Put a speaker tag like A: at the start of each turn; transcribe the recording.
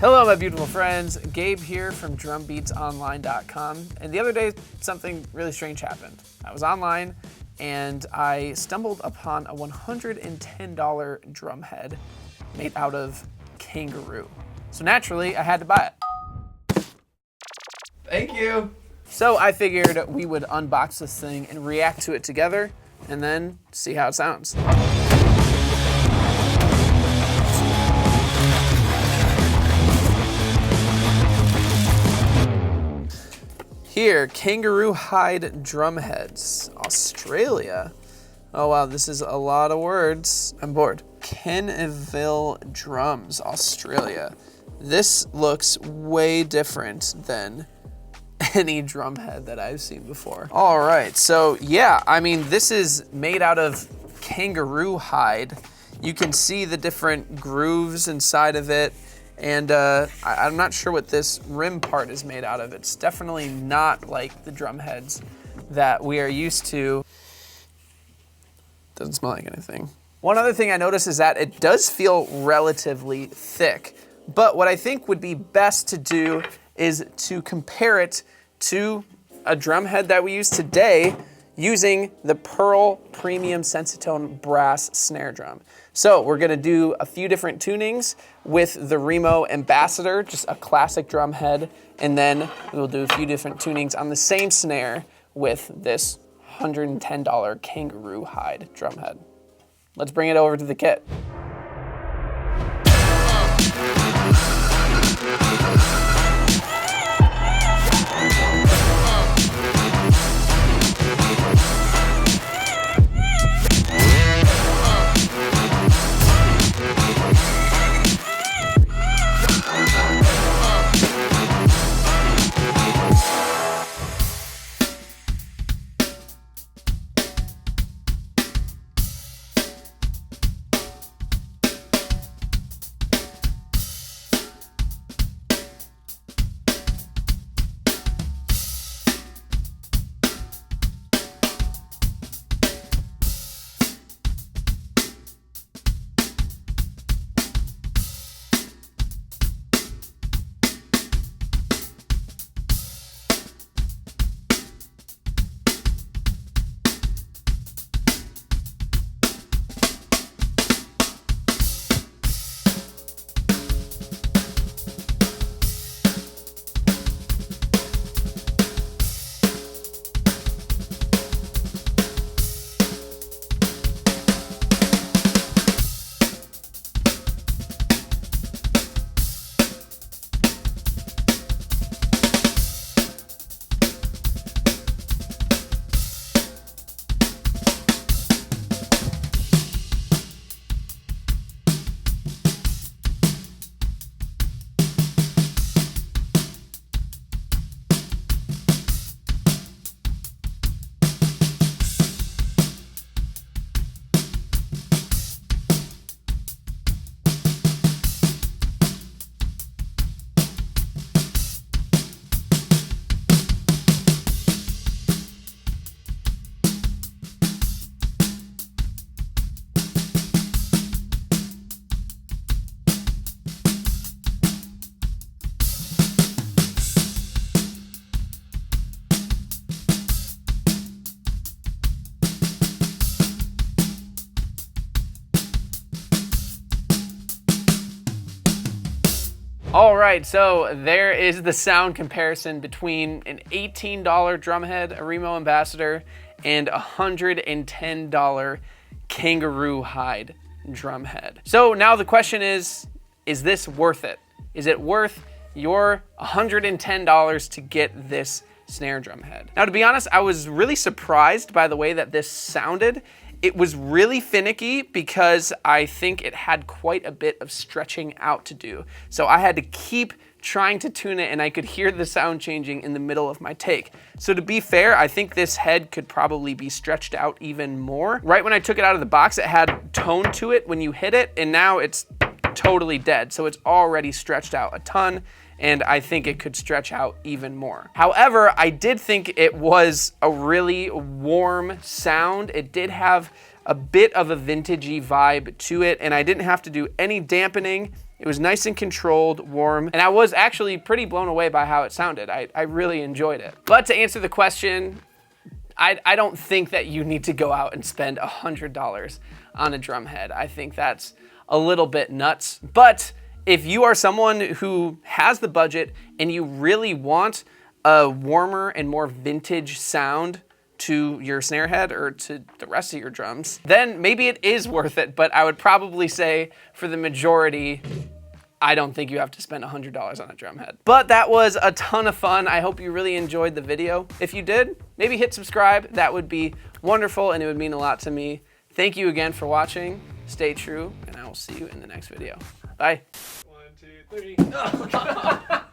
A: Hello, my beautiful friends. Gabe here from drumbeatsonline.com. And the other day, something really strange happened. I was online and I stumbled upon a $110 drum head made out of kangaroo. So naturally, I had to buy it. Thank you. So I figured we would unbox this thing and react to it together and then see how it sounds. Here, kangaroo hide drum heads, Australia. Oh wow, this is a lot of words. I'm bored. Kentville Drums, Australia. This looks way different than any drum head that I've seen before. All right, so yeah, I mean, this is made out of kangaroo hide. You can see the different grooves inside of it. And I'm not sure what this rim part is made out of. It's definitely not like the drum heads that we are used to. Doesn't smell like anything. One other thing I noticed is that it does feel relatively thick, but what I think would be best to do is to compare it to a drum head that we use today using the Pearl Premium Sensitone brass snare drum. So we're gonna do a few different tunings with the Remo Ambassador, just a classic drum head, and then we'll do a few different tunings on the same snare with this $110 kangaroo hide drum head. Let's bring it over to the kit. All right, so there is the sound comparison between an $18 drum head, a Remo Ambassador, and a $110 kangaroo hide drum head. So now the question is this worth it? Is it worth your $110 to get this snare drum head? Now, to be honest, I was really surprised by the way that this sounded. It was really finicky because I think it had quite a bit of stretching out to do. So I had to keep trying to tune it and I could hear the sound changing in the middle of my take. So to be fair, I think this head could probably be stretched out even more. Right when I took it out of the box, it had tone to it when you hit it, and now it's totally dead. So it's already stretched out a ton, and I think it could stretch out even more. However, I did think it was a really warm sound. It did have a bit of a vintagey vibe to it, and I didn't have to do any dampening. It was nice and controlled, warm, and I was actually pretty blown away by how it sounded. I really enjoyed it. But to answer the question, I don't think that you need to go out and spend $100 on a drum head. I think that's a little bit nuts. But if you are someone who has the budget and you really want a warmer and more vintage sound to your snare head or to the rest of your drums, then maybe it is worth it. But I would probably say for the majority, I don't think you have to spend $100 on a drum head. But that was a ton of fun. I hope you really enjoyed the video. If you did, maybe hit subscribe. That would be wonderful and it would mean a lot to me. Thank you again for watching. Stay true, and I will see you in the next video. Bye. 1, 2, 3.